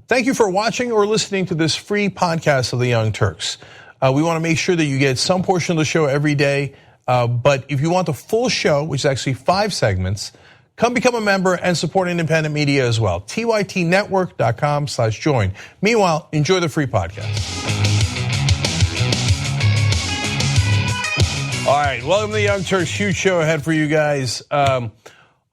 Thank you for watching or listening to this free podcast of the Young Turks. We want to make sure that you get some portion of the show every day, but if you want the full show, which is actually 5 segments, come become a member and support independent media as well. tytnetwork.com/join. Meanwhile, enjoy the free podcast. All right, welcome to the Young Turks. Huge show ahead for you guys.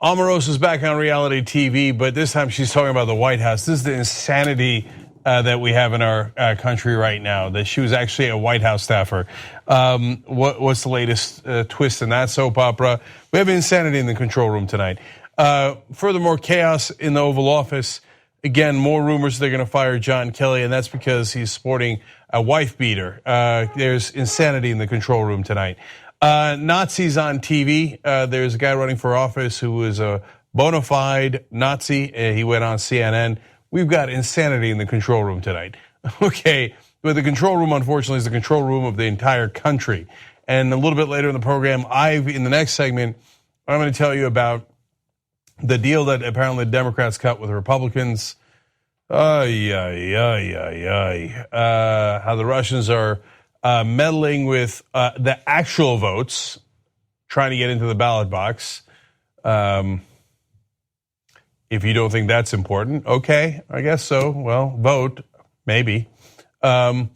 Omarosa is back on reality TV, but this time she's talking about the White House. This is the insanity that we have in our country right now, that she was actually a White House staffer. What's the latest twist in that soap opera? We have insanity in the control room tonight. Furthermore, chaos in the Oval Office. Again, more rumors they're going to fire John Kelly, and that's because he's sporting a wife beater. There's insanity in the control room tonight. Nazis on TV. There's a guy running for office who was a bona fide Nazi. He went on CNN. We've got insanity in the control room tonight. Okay, but the control room, unfortunately, is the control room of the entire country. And a little bit later in the program, in the next segment, I'm going to tell you about the deal that apparently the Democrats cut with the Republicans. How the Russians are meddling with the actual votes, trying to get into the ballot box. If you don't think that's important, okay, I guess so. Well, vote, maybe. But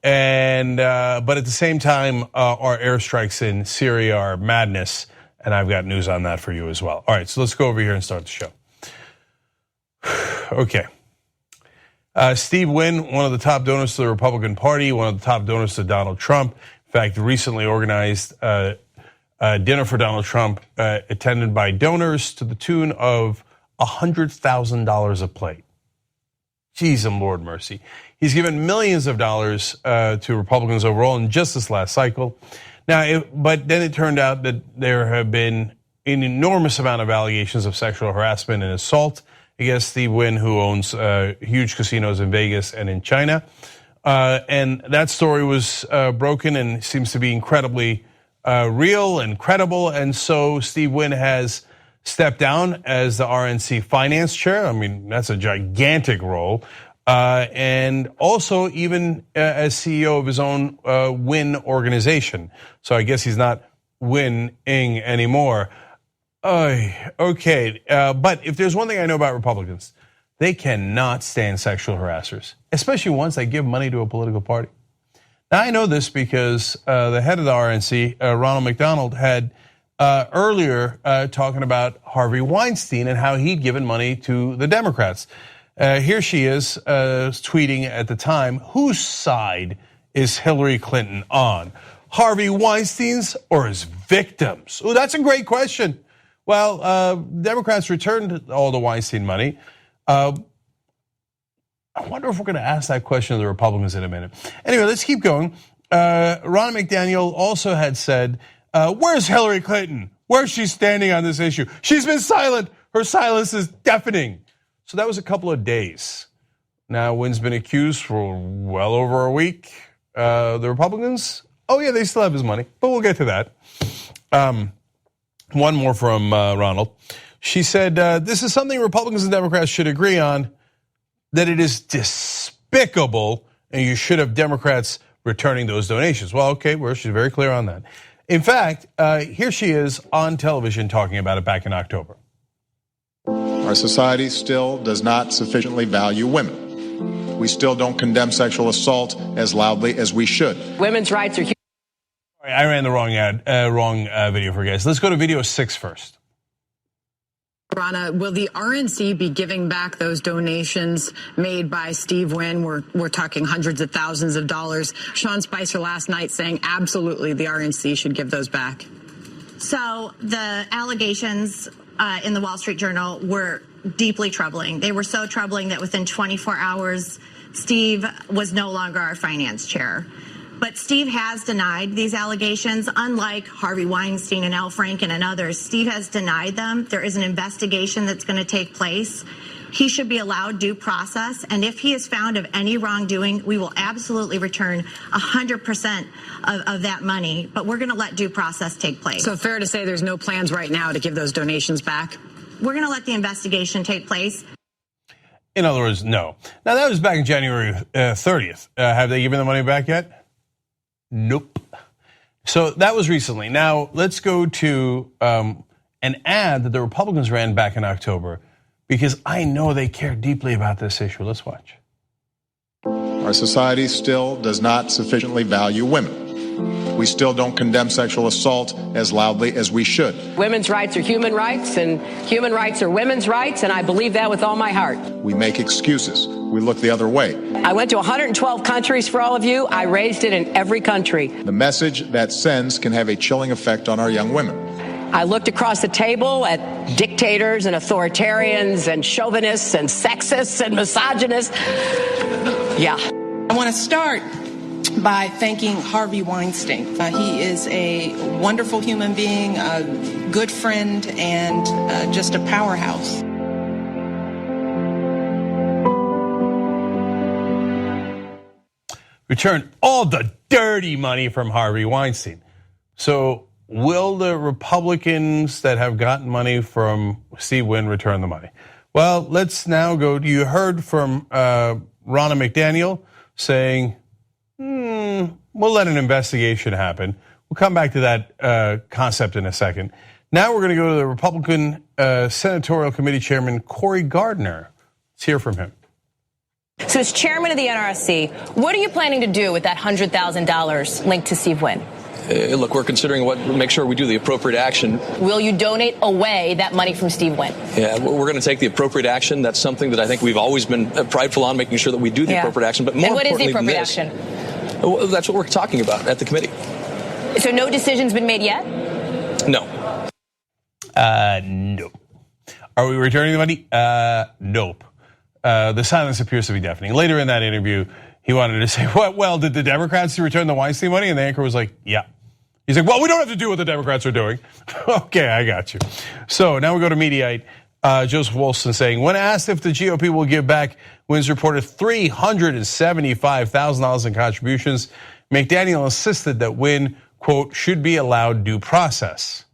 at the same time, our airstrikes in Syria are madness, and I've got news on that for you as well. All right, so let's go over here and start the show. Okay. Steve Wynn, one of the top donors to the Republican Party, one of the top donors to Donald Trump. In fact, recently organized a dinner for Donald Trump, attended by donors to the tune of $100,000 a plate. Jeez, and Lord mercy. He's given millions of dollars to Republicans overall in just this last cycle. Now, but then it turned out that there have been an enormous amount of allegations of sexual harassment and assault against Steve Wynn, who owns huge casinos in Vegas and in China. And that story was broken and seems to be incredibly real and credible. And so Steve Wynn has stepped down as the RNC finance chair. I mean, that's a gigantic role. And also even as CEO of his own Wynn organization. So I guess he's not winning anymore. Okay, but if there's one thing I know about Republicans, they cannot stand sexual harassers, especially once they give money to a political party. Now, I know this because the head of the RNC, Ronald McDonald, had earlier talking about Harvey Weinstein and how he'd given money to the Democrats. Here she is tweeting at the time, whose side is Hillary Clinton on? Harvey Weinstein's or his victims? Oh, that's a great question. Well, Democrats returned all the Weinstein money. I wonder if we're going to ask that question of the Republicans in a minute. Anyway, let's keep going. Ron McDaniel also had said, where's Hillary Clinton? Where's she standing on this issue? She's been silent. Her silence is deafening. So that was a couple of days. Now, Wynn's been accused for well over a week. The Republicans, oh yeah, they still have his money, but we'll get to that. One more from Ronald. She said, this is something Republicans and Democrats should agree on, that it is despicable and you should have Democrats returning those donations. Well, okay, well, she's very clear on that. In fact, here she is on television talking about it back in October. Our society still does not sufficiently value women. We still don't condemn sexual assault as loudly as we should. Women's rights are huge. I ran the wrong video for you guys. Let's go to video 6 first. Rana, will the RNC be giving back those donations made by Steve Wynn? We're talking hundreds of thousands of dollars. Sean Spicer last night saying absolutely the RNC should give those back. So the allegations in the Wall Street Journal were deeply troubling. They were so troubling that within 24 hours, Steve was no longer our finance chair. But Steve has denied these allegations, unlike Harvey Weinstein and Al Franken and others. Steve has denied them. There is an investigation that's going to take place. He should be allowed due process. And if he is found of any wrongdoing, we will absolutely return 100% of that money. But we're going to let due process take place. So fair to say there's no plans right now to give those donations back? We're going to let the investigation take place. In other words, no. Now, that was back in January 30th. Have they given the money back yet? Nope. So that was recently. Now, let's go to an ad that the Republicans ran back in October, because I know they care deeply about this issue. Let's watch. Our society still does not sufficiently value women. We still don't condemn sexual assault as loudly as we should. Women's rights are human rights, and human rights are women's rights, and I believe that with all my heart. We make excuses. We look the other way. I went to 112 countries for all of you. I raised it in every country. The message that sends can have a chilling effect on our young women. I looked across the table at dictators and authoritarians and chauvinists and sexists and misogynists. Yeah. I want to start by thanking Harvey Weinstein. He is a wonderful human being, a good friend, and just a powerhouse. Return all the dirty money from Harvey Weinstein. So will the Republicans that have gotten money from Steve Wynn return the money? Well, let's now go. You heard from Ronna McDaniel saying, we'll let an investigation happen. We'll come back to that concept in a second. Now we're going to go to the Republican Senatorial Committee Chairman Cory Gardner. Let's hear from him. So as chairman of the NRSC, what are you planning to do with that $100,000 linked to Steve Wynn? Look, we're considering make sure we do the appropriate action. Will you donate away that money from Steve Wynn? Yeah, we're going to take the appropriate action. That's something that I think we've always been prideful on, making sure that we do the appropriate action. But more and what is the importantly appropriate than this, action? well, that's what we're talking about at the committee. So no decision's been made yet? No. No. Are we returning the money? Nope. The silence appears to be deafening. Later in that interview, he wanted to say, well, did the Democrats return the Weinstein money? And the anchor was like, yeah. He's like, well, we don't have to do what the Democrats are doing. Okay, I got you. So now we go to Mediaite. Joseph Wolfson saying, when asked if the GOP will give back Wynn's reported $375,000 in contributions, McDaniel insisted that Wynn, quote, should be allowed due process.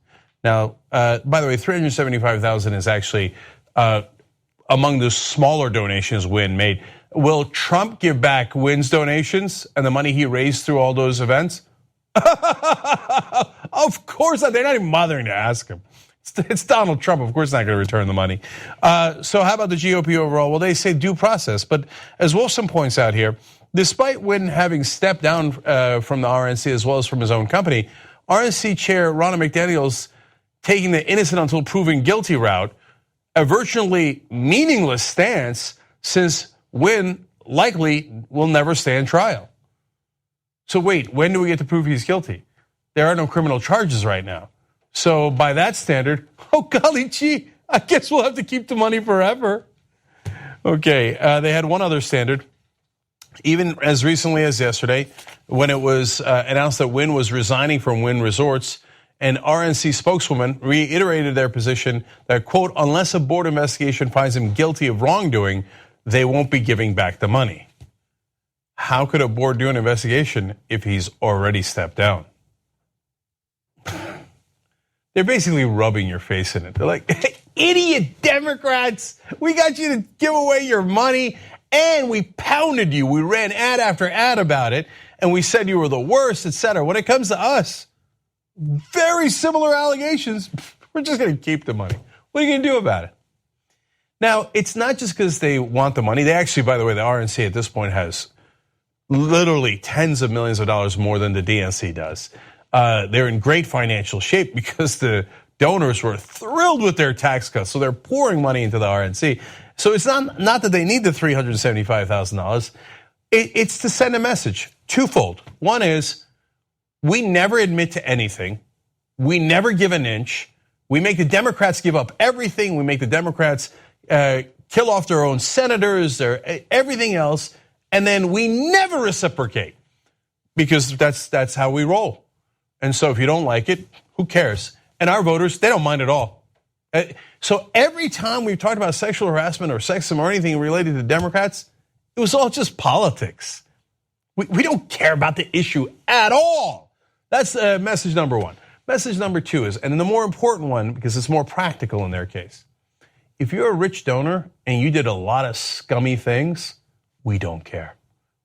Now, by the way, $375,000 is actually among the smaller donations Wynn made. Will Trump give back Wynn's donations and the money he raised through all those events? Of course not. They're not even bothering to ask him. It's Donald Trump. Of course not going to return the money. So how about the GOP overall? Well, they say due process. But as Wilson points out here, despite Wynn having stepped down from the RNC as well as from his own company, RNC Chair Ronna McDaniel's taking the innocent until proven guilty route, a virtually meaningless stance since Wynn likely will never stand trial. So wait, when do we get to prove he's guilty? There are no criminal charges right now. So by that standard, oh golly gee, I guess we'll have to keep the money forever. Okay, they had one other standard. Even as recently as yesterday, when it was announced that Wynn was resigning from Wynn Resorts, an RNC spokeswoman reiterated their position that, quote, unless a board investigation finds him guilty of wrongdoing, they won't be giving back the money. How could a board do an investigation if he's already stepped down? They're basically rubbing your face in it. They're like, hey, idiot Democrats, we got you to give away your money and we pounded you. We ran ad after ad about it and we said you were the worst, etc. When it comes to us, very similar allegations. We're just going to keep the money. What are you going to do about it? Now, it's not just because they want the money. They actually, by the way, the RNC at this point has literally tens of millions of dollars more than the DNC does. They're in great financial shape because the donors were thrilled with their tax cuts. So they're pouring money into the RNC. So it's not that they need the $375,000. It's to send a message twofold. One is we never admit to anything. We never give an inch. We make the Democrats give up everything. We make the Democrats kill off their own senators, their everything else. And then we never reciprocate because that's how we roll. And so if you don't like it, who cares? And our voters, they don't mind at all. So every time we've talked about sexual harassment or sexism or anything related to Democrats, it was all just politics. We don't care about the issue at all. That's message number one. Message number two is, and the more important one, because it's more practical in their case, if you're a rich donor and you did a lot of scummy things, we don't care.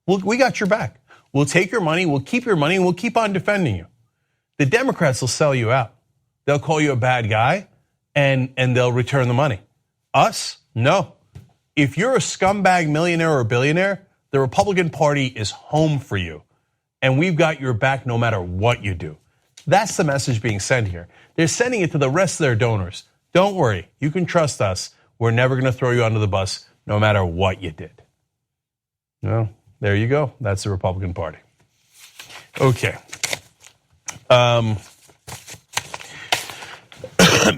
We got your back. We'll take your money, we'll keep your money, and we'll keep on defending you. The Democrats will sell you out. They'll call you a bad guy, and they'll return the money. Us? No. If you're a scumbag millionaire or billionaire, the Republican Party is home for you. And we've got your back no matter what you do. That's the message being sent here. They're sending it to the rest of their donors. Don't worry, you can trust us. We're never gonna throw you under the bus no matter what you did. Well, there you go. That's the Republican Party. Okay.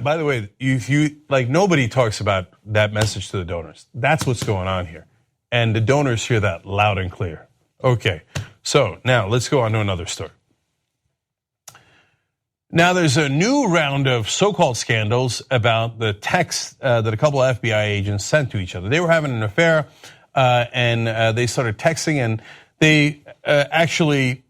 By the way, if you like, nobody talks about that message to the donors. That's what's going on here. And the donors hear that loud and clear. Okay, so now let's go on to another story. Now there's a new round of so-called scandals about the texts that a couple of FBI agents sent to each other. They were having an affair and they started texting, and they actually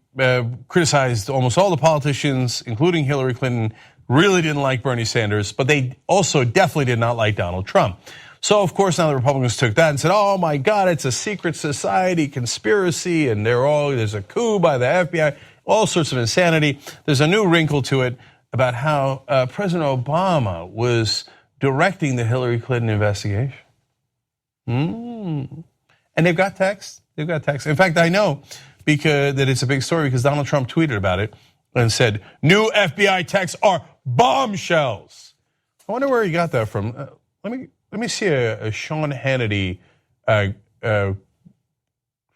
criticized almost all the politicians, including Hillary Clinton, really didn't like Bernie Sanders, but they also definitely did not like Donald Trump. So, of course, now the Republicans took that and said, oh, my God, it's a secret society conspiracy, and there's a coup by the FBI, all sorts of insanity. There's a new wrinkle to it about how President Obama was directing the Hillary Clinton investigation. And they've got text. They've got text. In fact, I know that it's a big story because Donald Trump tweeted about it and said, new FBI texts are bombshells. I wonder where he got that from. Let me see a Sean Hannity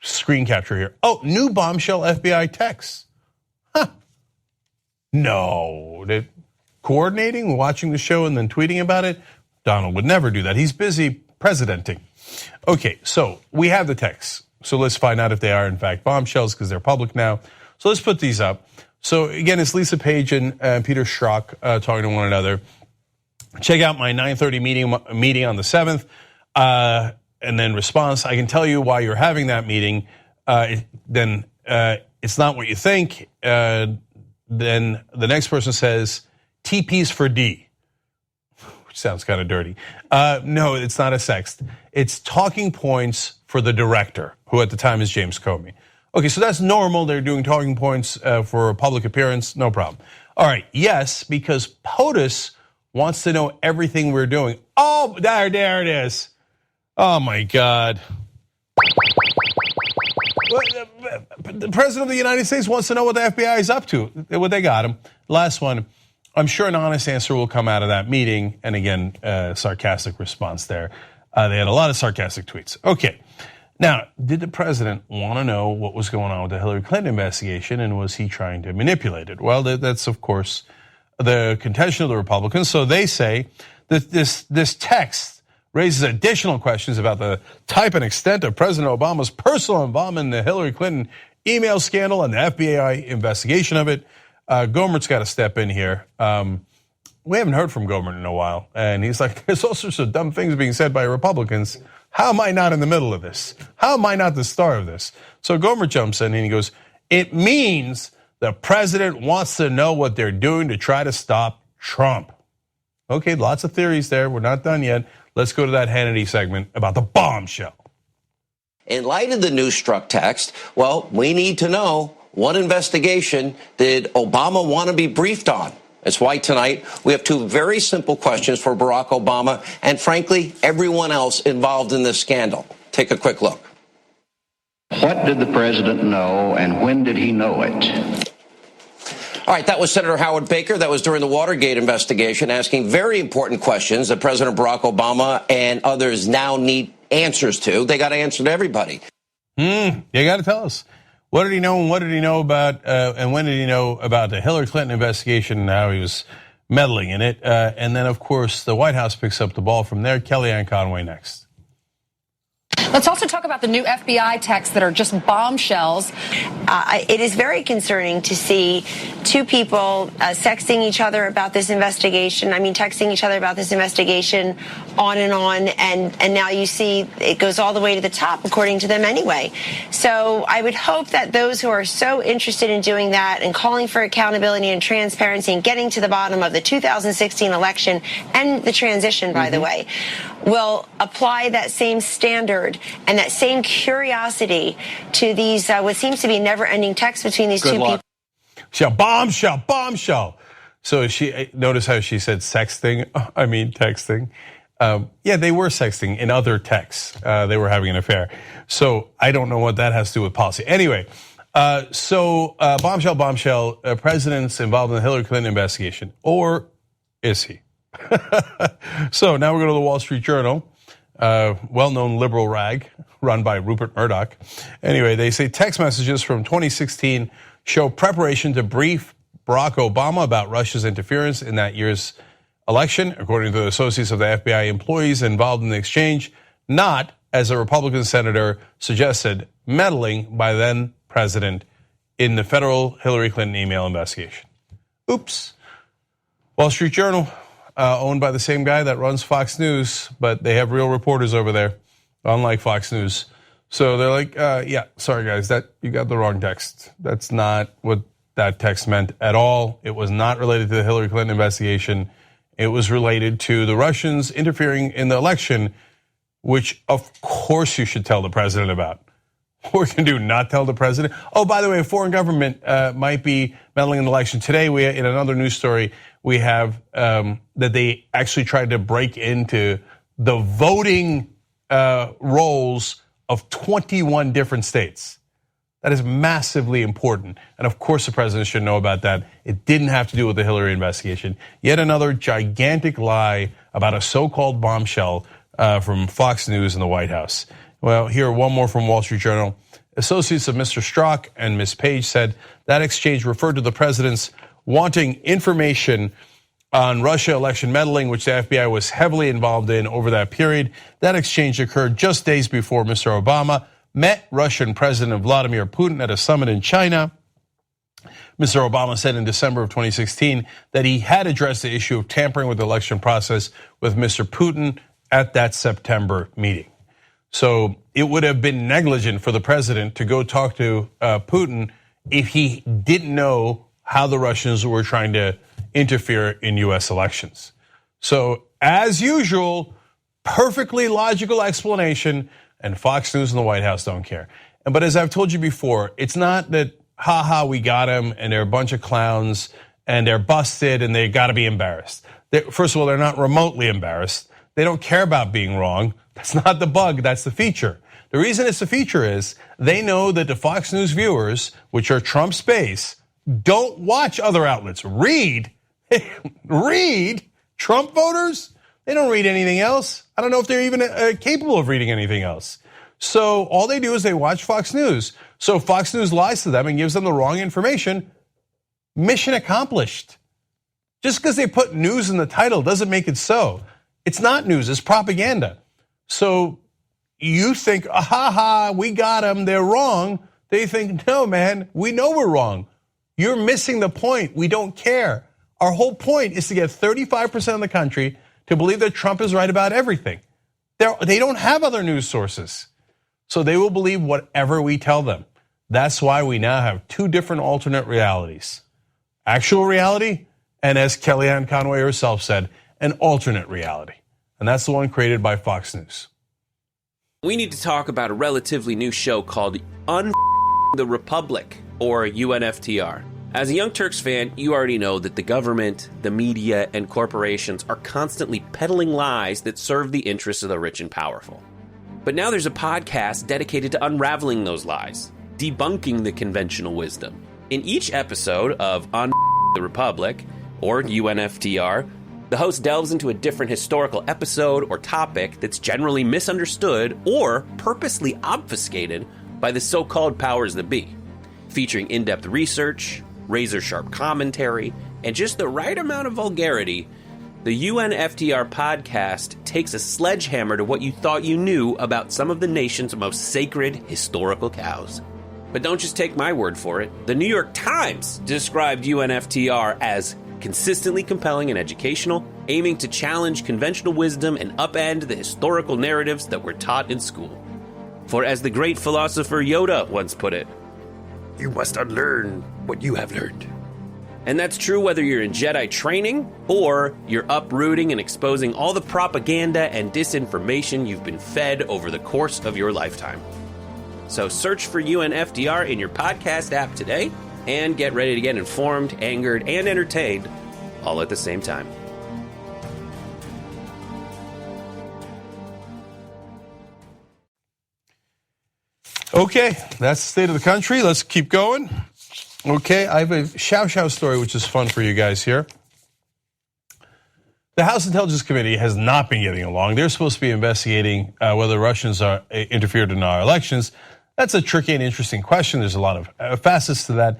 screen capture here. Oh, new bombshell FBI texts. Huh. No, coordinating, watching the show and then tweeting about it? Donald would never do that. He's busy presidenting. Okay, so we have the texts. So let's find out if they are in fact bombshells because they're public now. So let's put these up. So again, it's Lisa Page and Peter Schrock talking to one another. Check out my 9:30 meeting on the 7th, and then response. I can tell you why you're having that meeting. Then it's not what you think. Then the next person says TP's for D, which sounds kind of dirty. No, it's not a sext. It's talking points for the director, who at the time is James Comey. Okay, so that's normal. They're doing talking points for a public appearance, no problem. All right, yes, because POTUS wants to know everything we're doing. Oh, there it is. Oh my God. The President of the United States wants to know what the FBI is up to. What they got him. Last one. I'm sure an honest answer will come out of that meeting. And again, sarcastic response there. They had a lot of sarcastic tweets. Okay. Now, did the president want to know what was going on with the Hillary Clinton investigation, and was he trying to manipulate it? Well, that's, of course, the contention of the Republicans. So they say that this text raises additional questions about the type and extent of President Obama's personal involvement in the Hillary Clinton email scandal and the FBI investigation of it. Gohmert's got to step in here. We haven't heard from Gohmert in a while, and he's like, there's all sorts of dumb things being said by Republicans. How am I not in the middle of this? How am I not the star of this? So Gohmert jumps in and he goes, it means the president wants to know what they're doing to try to stop Trump. Okay, lots of theories there. We're not done yet. Let's go to that Hannity segment about the bombshell. In light of the new Strzok text, well, we need to know, what investigation did Obama want to be briefed on? That's why tonight we have two very simple questions for Barack Obama and, frankly, everyone else involved in this scandal. Take a quick look. What did the president know, and when did he know it? All right, that was Senator Howard Baker. That was during the Watergate investigation, asking very important questions that President Barack Obama and others now need answers to. They got to answer to everybody. You got to tell us. What did he know, and what did he know about, and when did he know about the Hillary Clinton investigation and how he was meddling in it? And then, of course, the White House picks up the ball from there. Kellyanne Conway next. Let's also talk about the new FBI texts that are just bombshells. It is very concerning to see two people texting each other about this investigation on, and now you see it goes all the way to the top, according to them anyway. So I would hope that those who are so interested in doing that and calling for accountability and transparency and getting to the bottom of the 2016 election and the transition, by the way, will apply that same standard and that same curiosity to these, what seems to be never-ending texts between these two people. Bombshell, bombshell. So notice how she said texting. Yeah, they were sexting in other texts. They were having an affair. So I don't know what that has to do with policy. Anyway, bombshell, president's involved in the Hillary Clinton investigation. Or is he? So now we're going to the Wall Street Journal, well-known liberal rag run by Rupert Murdoch. Anyway, they say text messages from 2016 show preparation to brief Barack Obama about Russia's interference in that year's election, according to the associates of the FBI employees involved in the exchange, not, as a Republican senator suggested, meddling by then president in the federal Hillary Clinton email investigation. Oops. Wall Street Journal, owned by the same guy that runs Fox News, but they have real reporters over there, unlike Fox News. So they're like, yeah, sorry guys, that you got the wrong text. That's not what that text meant at all. It was not related to the Hillary Clinton investigation. It was related to the Russians interfering in the election, which of course you should tell the president about. What can do, not tell the president? Oh, by the way, a foreign government might be meddling in the election. Today, in another news story, we have that they actually tried to break into the voting rolls of 21 different states. That is massively important. And of course the president should know about that. It didn't have to do with the Hillary investigation. Yet another gigantic lie about a so-called bombshell from Fox News and the White House. Well, here, one more from Wall Street Journal. Associates of Mr. Strzok and Ms. Page said that exchange referred to the president's wanting information on Russia election meddling, which the FBI was heavily involved in over that period. That exchange occurred just days before Mr. Obama met Russian President Vladimir Putin at a summit in China. Mr. Obama said in December of 2016 that he had addressed the issue of tampering with the election process with Mr. Putin at that September meeting. So it would have been negligent for the president to go talk to Putin if he didn't know how the Russians were trying to interfere in US elections. So as usual, perfectly logical explanation, and Fox News and the White House don't care. But as I've told you before, it's not that, we got him and they're a bunch of clowns and they're busted and they gotta be embarrassed. First of all, they're not remotely embarrassed. They don't care about being wrong. That's not the bug, that's the feature. The reason it's the feature is they know that the Fox News viewers, which are Trump's base, don't watch other outlets. Read Trump voters? They don't read anything else. I don't know if they're even capable of reading anything else. So all they do is they watch Fox News. So Fox News lies to them and gives them the wrong information. Mission accomplished. Just because they put news in the title doesn't make it so. It's not news, it's propaganda. So you think, we got them, they're wrong. They think, no, man, we know we're wrong. You're missing the point. We don't care. Our whole point is to get 35% of the country to believe that Trump is right about everything. They don't have other news sources. So they will believe whatever we tell them. That's why we now have two different alternate realities. Actual reality, and as Kellyanne Conway herself said, an alternate reality. And that's the one created by Fox News. We need to talk about a relatively new show called the Republic, or UNFTR. As a Young Turks fan, you already know that the government, the media, and corporations are constantly peddling lies that serve the interests of the rich and powerful. But now there's a podcast dedicated to unraveling those lies, debunking the conventional wisdom. In each episode of the Republic, or UNFTR, the host delves into a different historical episode or topic that's generally misunderstood or purposely obfuscated by the so-called powers that be, featuring in-depth research, razor-sharp commentary, and just the right amount of vulgarity. The UNFTR podcast takes a sledgehammer to what you thought you knew about some of the nation's most sacred historical cows. But don't just take my word for it. The New York Times described UNFTR as consistently compelling and educational, aiming to challenge conventional wisdom and upend the historical narratives that were taught in school. For as the great philosopher Yoda once put it, you must unlearn what you have learned. And that's true whether you're in Jedi training or you're uprooting and exposing all the propaganda and disinformation you've been fed over the course of your lifetime. So search for UNFDR in your podcast app today and get ready to get informed, angered, and entertained all at the same time. Okay, that's the state of the country. Let's keep going. Okay, I have a Xiao story, which is fun for you guys here. The House Intelligence Committee has not been getting along. They're supposed to be investigating whether Russians interfered in our elections. That's a tricky and interesting question. There's a lot of facets to that.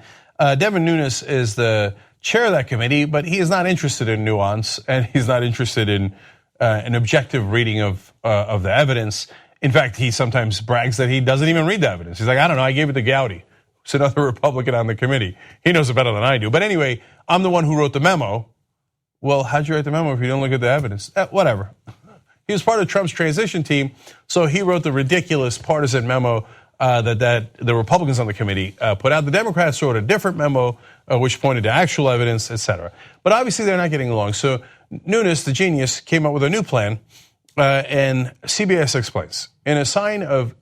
Devin Nunes is the chair of that committee, but he is not interested in nuance, and he's not interested in an objective reading of the evidence. In fact, he sometimes brags that he doesn't even read the evidence. He's like, I don't know, I gave it to Gowdy. It's another Republican on the committee. He knows it better than I do. But anyway, I'm the one who wrote the memo. Well, how'd you write the memo if you don't look at the evidence? Whatever. He was part of Trump's transition team, so he wrote the ridiculous partisan memo that the Republicans on the committee put out. The Democrats wrote a different memo which pointed to actual evidence, etc. But obviously they're not getting along. So Nunes, the genius, came up with a new plan, and CBS explains. In a sign of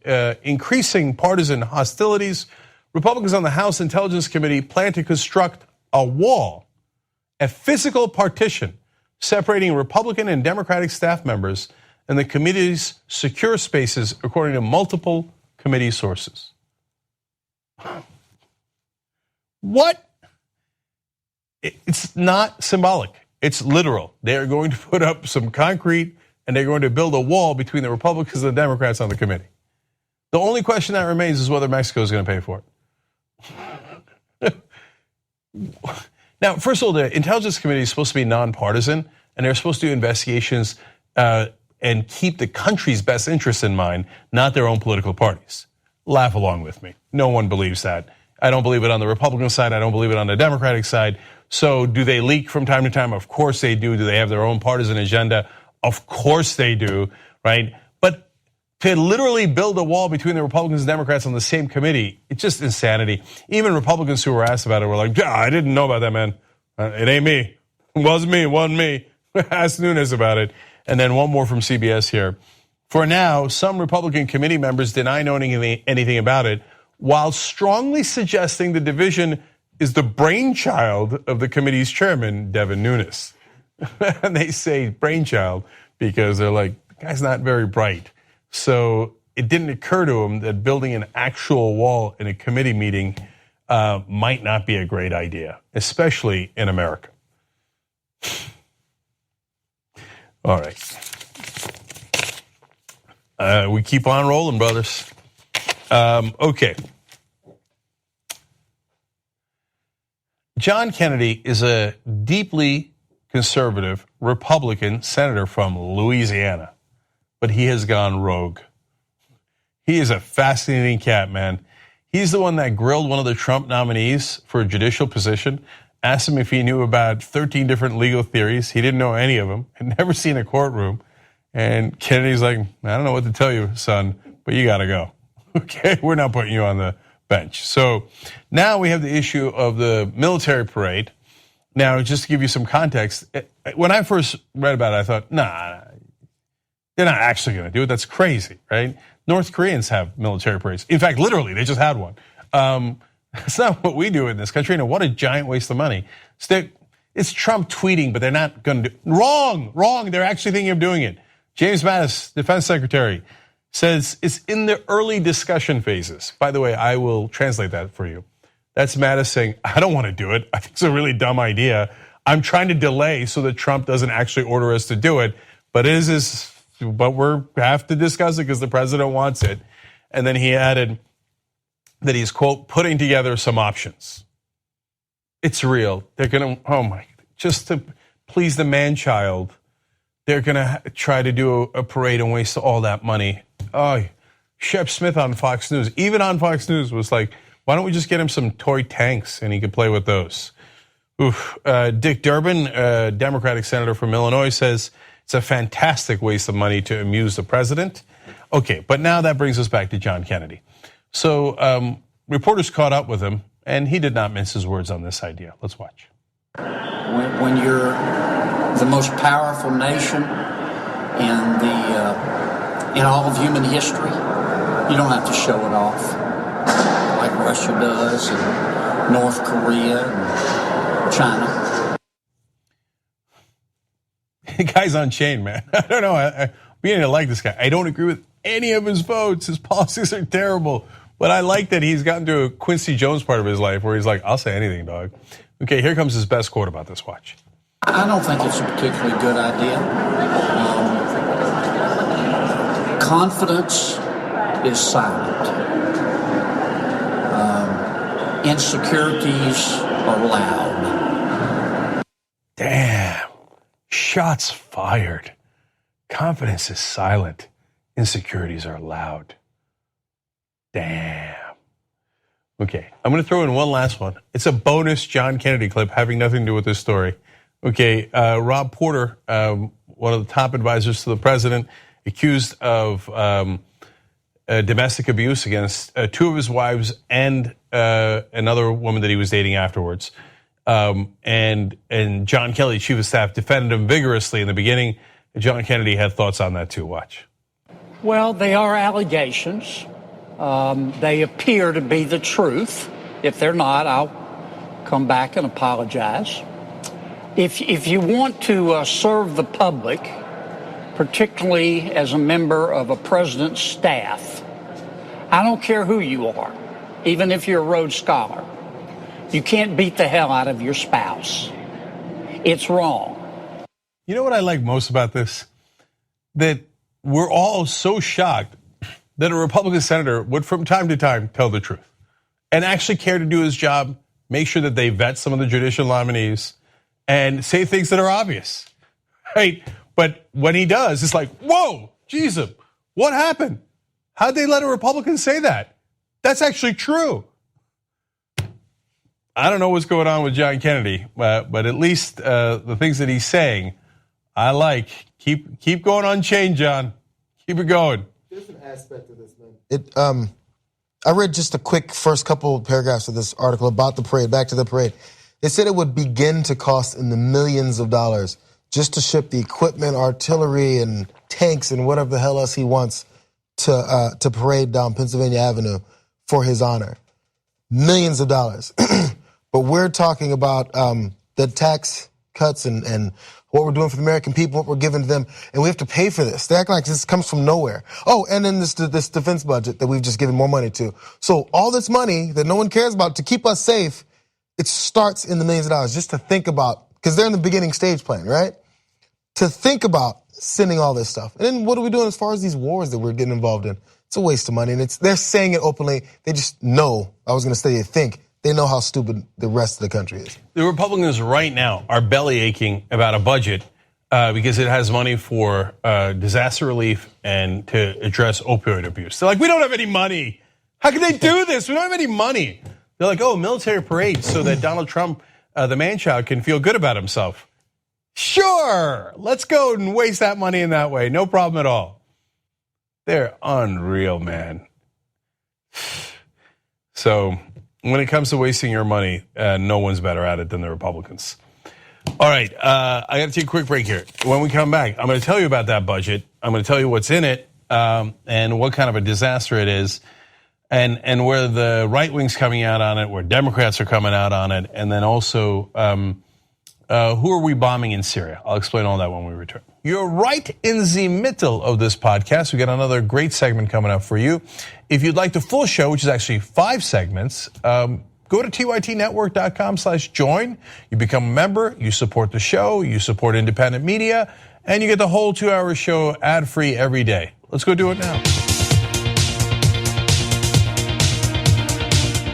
increasing partisan hostilities, Republicans on the House Intelligence Committee plan to construct a wall, a physical partition separating Republican and Democratic staff members and the committee's secure spaces, according to multiple committee sources. What? It's not symbolic. It's literal. They are going to put up some concrete and they're going to build a wall between the Republicans and the Democrats on the committee. The only question that remains is whether Mexico is going to pay for it. Now, first of all, the Intelligence Committee is supposed to be nonpartisan, and they're supposed to do investigations and keep the country's best interests in mind, not their own political parties. Laugh along with me. No one believes that. I don't believe it on the Republican side. I don't believe it on the Democratic side. So do they leak from time to time? Of course they do. Do they have their own partisan agenda? Of course they do, right? But to literally build a wall between the Republicans and Democrats on the same committee, it's just insanity. Even Republicans who were asked about it were like, I didn't know about that, man. It ain't me. It wasn't me. Ask Nunes about it. And then one more from CBS here. For now, some Republican committee members deny knowing anything about it, while strongly suggesting the division is the brainchild of the committee's chairman, Devin Nunes. And they say brainchild because they're like, the guy's not very bright. So it didn't occur to him that building an actual wall in a committee meeting might not be a great idea, especially in America. All right. We keep on rolling, brothers. Okay. John Kennedy is a deeply conservative Republican senator from Louisiana, but he has gone rogue. He is a fascinating cat, man. He's the one that grilled one of the Trump nominees for a judicial position, asked him if he knew about 13 different legal theories. He didn't know any of them, had never seen a courtroom. And Kennedy's like, I don't know what to tell you, son, but you got to go. Okay, we're not putting you on the bench. So now we have the issue of the military parade. Now, just to give you some context, when I first read about it, I thought, nah, they're not actually going to do it. That's crazy, right? North Koreans have military parades. In fact, literally, they just had one. That's not what we do in this country. And what a giant waste of money. It's Trump tweeting, but they're not going to do it. Wrong. They're actually thinking of doing it. James Mattis, Defense Secretary, says it's in the early discussion phases. By the way, I will translate that for you. That's Mattis saying, I don't want to do it. I think it's a really dumb idea. I'm trying to delay so that Trump doesn't actually order us to do it. But we have to discuss it because the president wants it. And then he added that he's, quote, putting together some options. It's real. They're going to, just to please the man-child, they're going to try to do a parade and waste all that money. Oh, Shep Smith on Fox News, even on Fox News, was like, why don't we just get him some toy tanks and he could play with those? Dick Durbin, Democratic senator from Illinois, says it's a fantastic waste of money to amuse the president. Okay, but now that brings us back to John Kennedy. So reporters caught up with him, and he did not mince his words on this idea. Let's watch. When you're the most powerful nation in all of human history, you don't have to show it off like Russia does, and North Korea, and China. The guy's unchained, man. I don't know. I'm beginning to like this guy. I don't agree with any of his votes. His policies are terrible. But I like that he's gotten to a Quincy Jones part of his life where he's like, I'll say anything, dog. Okay, here comes his best quote about this. Watch. I don't think it's a particularly good idea. Confidence is silent. Insecurities are loud. Damn. Shots fired. Confidence is silent. Insecurities are loud. Damn. Okay, I'm going to throw in one last one. It's a bonus John Kennedy clip having nothing to do with this story. Okay, Rob Porter, one of the top advisors to the president, accused of domestic abuse against two of his wives and another woman that he was dating afterwards. And John Kelly, chief of staff, defended him vigorously in the beginning. John Kennedy had thoughts on that too. Watch. Well, they are allegations. They appear to be the truth. If they're not, I'll come back and apologize. If you want to serve the public, particularly as a member of a president's staff, I don't care who you are, even if you're a Rhodes Scholar, you can't beat the hell out of your spouse. It's wrong. You know what I like most about this? That we're all so shocked that a Republican senator would from time to time tell the truth and actually care to do his job, make sure that they vet some of the judicial nominees and say things that are obvious, right? But when he does, it's like, whoa, Jesus, what happened? How'd they let a Republican say that? That's actually true. I don't know what's going on with John Kennedy, but at least the things that he's saying, I like. Keep going unchained, John. Keep it going. There's an aspect of this, man. I read just a quick first couple of paragraphs of this article about the parade, back to the parade. They said it would begin to cost in the millions of dollars just to ship the equipment, artillery, and tanks and whatever the hell else he wants to parade down Pennsylvania Avenue for his honor. Millions of dollars. But we're talking about the tax cuts and what we're doing for the American people, what we're giving to them, and we have to pay for this. They act like this comes from nowhere. Oh, and then this defense budget that we've just given more money to. So all this money that no one cares about to keep us safe, it starts in the millions of dollars just to think about, because they're in the beginning stage plan, right? To think about sending all this stuff. And then what are we doing as far as these wars that we're getting involved in? It's a waste of money, and they're saying it openly. They just know, I was going to say they think, they know how stupid the rest of the country is. The Republicans right now are belly aching about a budget because it has money for disaster relief and to address opioid abuse. They're like, we don't have any money. How can they do this? We don't have any money. They're like, oh, military parade so that Donald Trump, the man-child, can feel good about himself. Sure, let's go and waste that money in that way. No problem at all. They're unreal, man. So when it comes to wasting your money, no one's better at it than the Republicans. All right, I got to take a quick break here. When we come back, I'm going to tell you about that budget. I'm going to tell you what's in it and what kind of a disaster it is, and where the right wing's coming out on it, where Democrats are coming out on it, and then also who are we bombing in Syria? I'll explain all that when we return. You're right in the middle of this podcast. We got another great segment coming up for you. If you'd like the full show, which is actually 5 segments, go to tytnetwork.com/join. You become a member, you support the show, you support independent media, and you get the whole 2-hour show ad-free every day. Let's go do it now.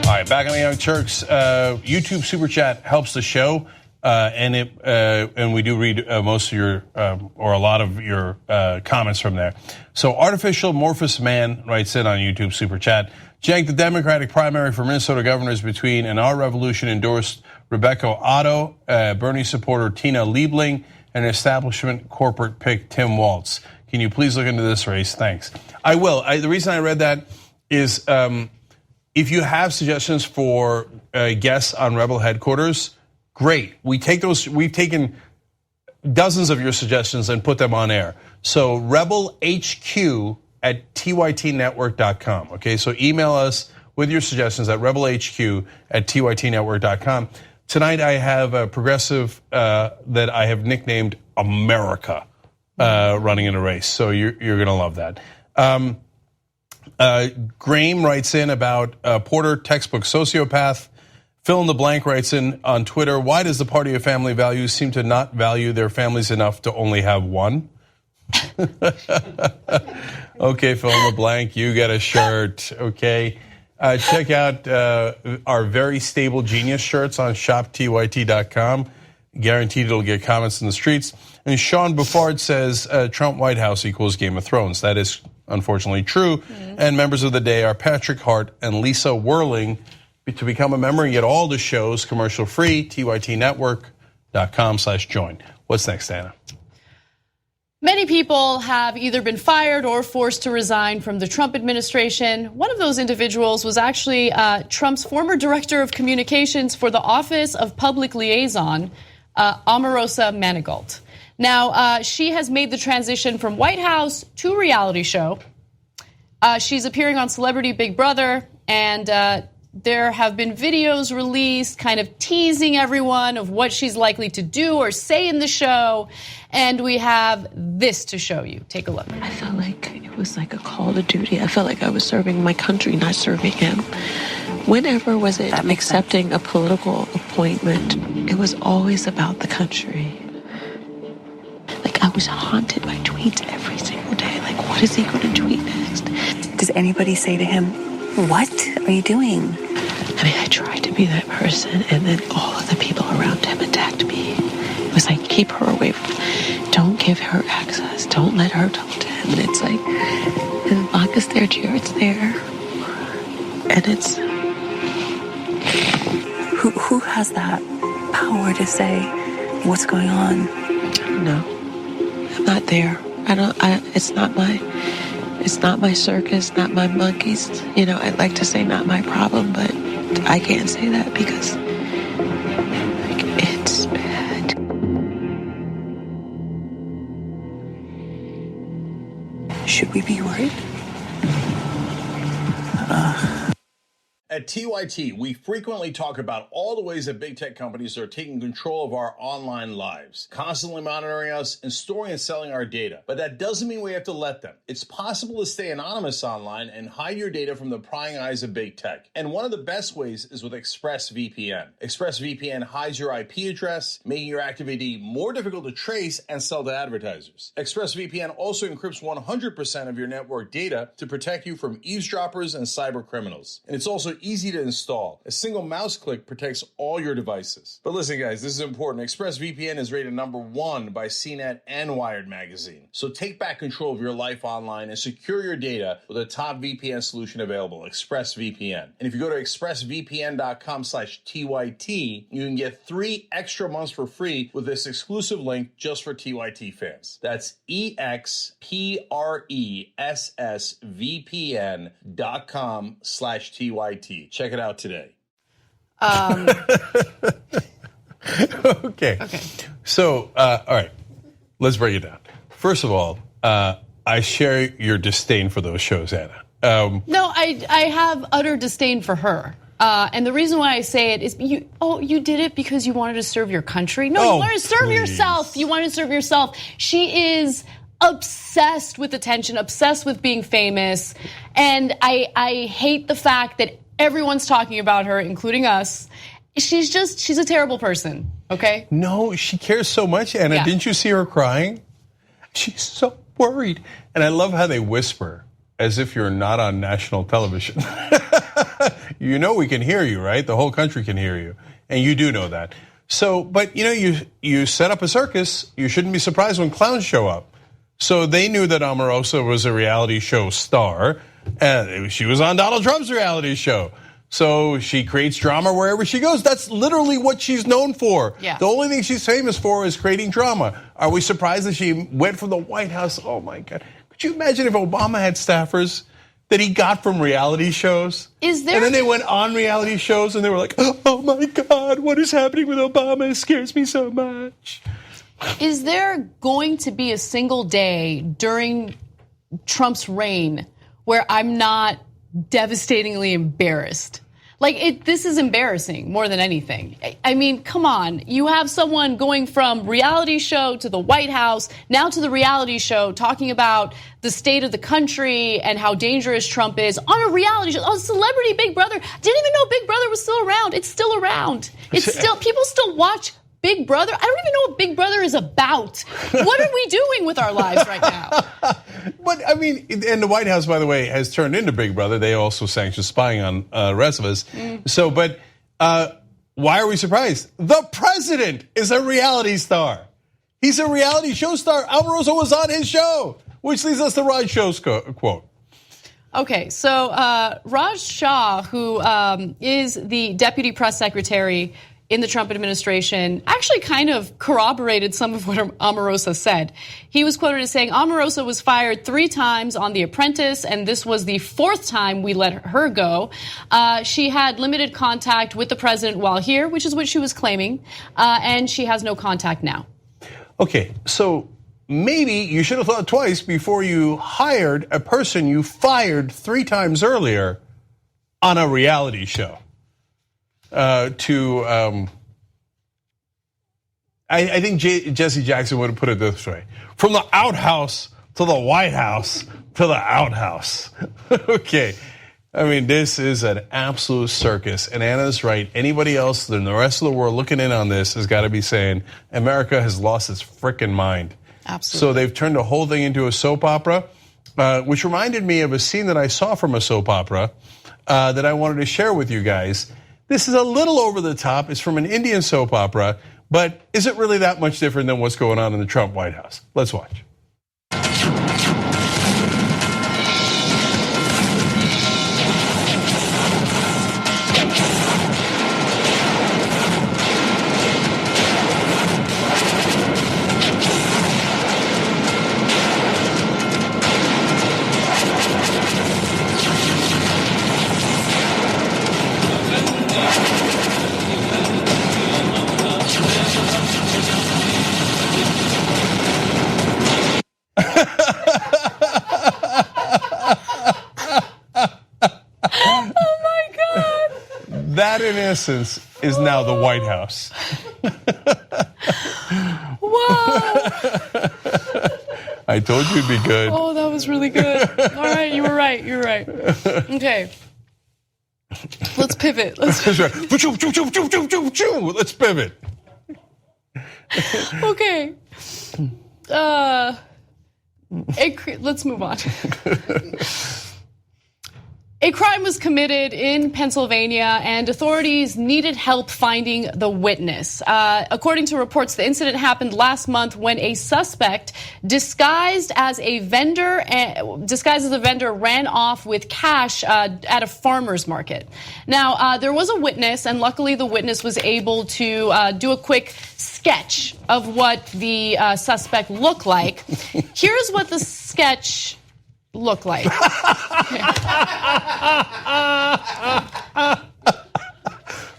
All right, back on the Young Turks. YouTube Super Chat helps the show. And we do read most of your, or a lot of your comments from there. So Artificial Morphous Man writes in on YouTube Super Chat. Cenk, the Democratic primary for Minnesota governor is between an Our Revolution endorsed Rebecca Otto, Bernie supporter Tina Liebling, and establishment corporate pick Tim Walz. Can you please look into this race? Thanks. I will. The reason I read that is if you have suggestions for guests on Rebel headquarters, great. We take those. We've taken dozens of your suggestions and put them on air. So rebelhq@tytnetwork.com. Okay, so email us with your suggestions at rebelhq@tytnetwork.com. Tonight I have a progressive that I have nicknamed America running in a race. So you're going to love that. Graham writes in about Porter, textbook sociopath. Fill in the blank writes in on Twitter, why does the party of family values seem to not value their families enough to only have one? Okay, fill in the blank, you get a shirt, okay. Check out our very stable genius shirts on shoptyt.com. Guaranteed it'll get comments in the streets. And Sean Buffard says Trump White House equals Game of Thrones. That is unfortunately true. And members of the day are Patrick Hart and Lisa Whirling. To become a member and get all the shows commercial free, tytnetwork.com/join. What's next, Anna? Many people have either been fired or forced to resign from the Trump administration. One of those individuals was actually Trump's former director of communications for the Office of Public Liaison, Omarosa Manigault. Now, she has made the transition from White House to reality show. She's appearing on Celebrity Big Brother, and there have been videos released kind of teasing everyone of what she's likely to do or say in the show. And we have this to show you. Take a look. I felt like it was like a call to duty. I felt like I was serving my country, not serving him. Whenever was it accepting a political appointment, it was always about the country. Like I was haunted by tweets every single day. Like, what is he going to tweet next? Does anybody say to him, what are you doing? I mean, I tried to be that person, and then all of the people around him attacked me. It was like, keep her away from me. Don't give her access. Don't let her talk to him. And it's like, as long as their Jared's there. And it's... Who has that power to say what's going on? I don't know. I'm not there. It's not my circus, not my monkeys. You know, I'd like to say not my problem, but I can't say that because like, it's bad. Should we be worried? At TYT, we frequently talk about all the ways that big tech companies are taking control of our online lives, constantly monitoring us and storing and selling our data. But that doesn't mean we have to let them. It's possible to stay anonymous online and hide your data from the prying eyes of big tech. And one of the best ways is with ExpressVPN. ExpressVPN hides your IP address, making your activity more difficult to trace and sell to advertisers. ExpressVPN also encrypts 100% of your network data to protect you from eavesdroppers and cyber criminals. And it's also easy to install. A single mouse click protects all your devices. But listen, guys, this is important. ExpressVPN is rated #1 by CNET and Wired magazine. So take back control of your life online and secure your data with a top VPN solution available, ExpressVPN. And if you go to expressvpn.com/TYT, you can get 3 extra months for free with this exclusive link just for TYT fans. That's expressvpn.com/TYT. Check it out today. Okay. So, all right, let's break it down. First of all, I share your disdain for those shows, Anna. No, I have utter disdain for her. And the reason why I say it is you did it because you wanted to serve your country. No, you wanted to serve yourself. You wanted to serve yourself. She is obsessed with attention, obsessed with being famous. And I hate the fact that everyone's talking about her, including us. She's a terrible person, okay? No, she cares so much, Anna. Yeah. Didn't you see her crying? She's so worried. And I love how they whisper as if you're not on national television. You know we can hear you, right? The whole country can hear you. And you do know that. So, but you know, you set up a circus. You shouldn't be surprised when clowns show up. So they knew that Omarosa was a reality show star. And she was on Donald Trump's reality show. So she creates drama wherever she goes. That's literally what she's known for. Yeah. The only thing she's famous for is creating drama. Are we surprised that she went from the White House? Oh my God. Could you imagine if Obama had staffers that he got from reality shows? Is there? And then they went on reality shows and they were like, oh my God, what is happening with Obama? It scares me so much. Is there going to be a single day during Trump's reign where I'm not devastatingly embarrassed? Like, this is embarrassing more than anything. I mean, come on. You have someone going from reality show to the White House, now to the reality show, talking about the state of the country and how dangerous Trump is on a reality show. Oh, Celebrity Big Brother. Didn't even know Big Brother was still around. It's still around. It's still, people still watch Big Brother. I don't even know what Big Brother is about. What are we doing with our lives right now? But I mean, and the White House, by the way, has turned into Big Brother. They also sanction spying on the rest of us. So, but why are we surprised? The president is a reality star. He's a reality show star. Omarosa was on his show, which leads us to Raj Shah's quote. Okay, so Raj Shah, who is the deputy press secretary in the Trump administration, actually kind of corroborated some of what Omarosa said. He was quoted as saying, Omarosa was fired 3 times on The Apprentice, and this was the 4th time we let her go. She had limited contact with the president while here, which is what she was claiming, and she has no contact now. Okay, so maybe you should have thought twice before you hired a person you fired 3 times earlier on a reality show. I think Jesse Jackson would have put it this way: from the outhouse to the White House to the outhouse. Okay, I mean, this is an absolute circus, and Anna's right. Anybody else in the rest of the world looking in on this has got to be saying America has lost its frickin' mind. Absolutely. So they've turned the whole thing into a soap opera, which reminded me of a scene that I saw from a soap opera that I wanted to share with you guys. This is a little over the top. It's from an Indian soap opera, but is it really that much different than what's going on in the Trump White House? Let's watch. That, in essence, is now the White House. Whoa! I told you it'd be good. Oh, that was really good. All right, you were right. You're right. Okay. Let's pivot. Let's pivot. Okay. Let's move on. A crime was committed in Pennsylvania, and authorities needed help finding the witness. According to reports, the incident happened last month when a suspect disguised as a vendor ran off with cash at a farmer's market. Now, there was a witness, and luckily the witness was able to do a quick sketch of what the suspect looked like. Here's what the sketch look like.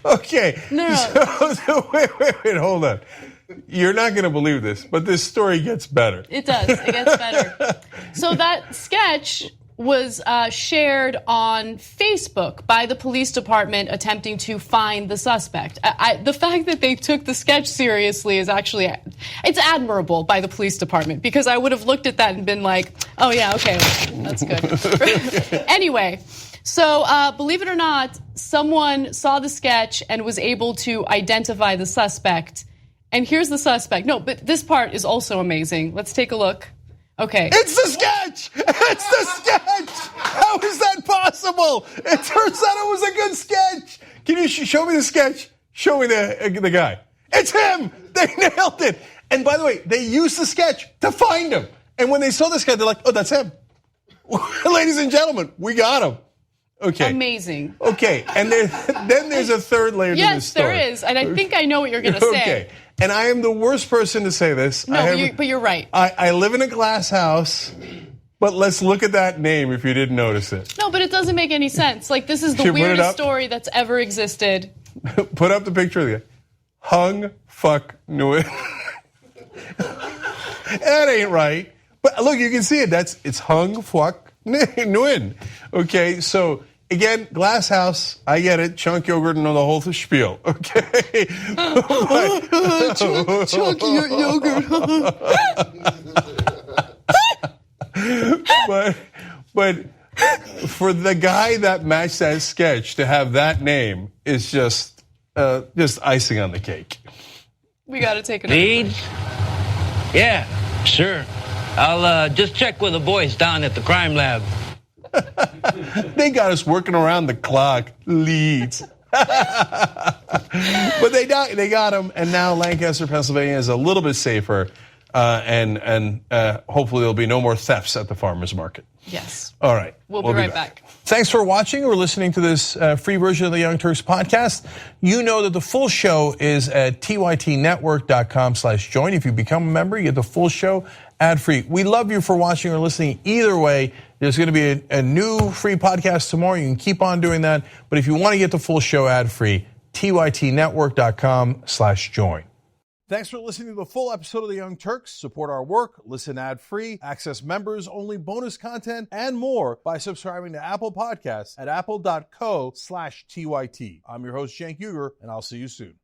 Okay. No. So wait, hold on. You're not going to believe this, but this story gets better. It does. It gets better. So that sketch was shared on Facebook by the police department attempting to find the suspect. The fact that they took the sketch seriously is actually, it's admirable by the police department, because I would have looked at that and been like, oh yeah, okay, that's good. Anyway, so believe it or not, someone saw the sketch and was able to identify the suspect. And here's the suspect. No, but this part is also amazing. Let's take a look. Okay. It's the sketch! It's the sketch! How is that possible? It turns out it was a good sketch. Can you show me the sketch? Show me the guy. It's him! They nailed it! And by the way, they used the sketch to find him. And when they saw this guy, they're like, oh, that's him. Ladies and gentlemen, we got him. Okay. Amazing. Okay, and then there's a third layer to this Yes, story. there is, and I think I know what you're going to say. Okay, and I am the worst person to say this. No, but you're right. I live in a glass house, but let's look at that name if you didn't notice it. No, but it doesn't make any sense. Like, this is the Should we put it weirdest up? story that's ever existed. Put up the picture of the hung fuck Nguyen. That ain't right. But look, you can see it. It's hung fuck Nguyen. Okay, so again, glass house. I get it. Chunk yogurt and the whole spiel. Okay. Chunk yogurt. but for the guy that matched that sketch to have that name is just icing on the cake. We got to take it. Leads? Yeah, sure. I'll just check with the boys down at the crime lab. They got us working around the clock. Leads. But they got him, and now Lancaster, Pennsylvania is a little bit safer, and hopefully there'll be no more thefts at the farmers market. Yes. All right. We'll be right back. Thanks for watching or listening to this free version of the Young Turks podcast. You know that the full show is at tytnetwork.com/join. If you become a member, you get the full show ad-free. We love you for watching or listening. Either way, there's going to be a new free podcast tomorrow. You can keep on doing that. But if you want to get the full show ad-free, tytnetwork.com/join. Thanks for listening to the full episode of The Young Turks. Support our work, listen ad-free, access members-only bonus content, and more by subscribing to Apple Podcasts at apple.co/TYT. I'm your host, Cenk Uygur, and I'll see you soon.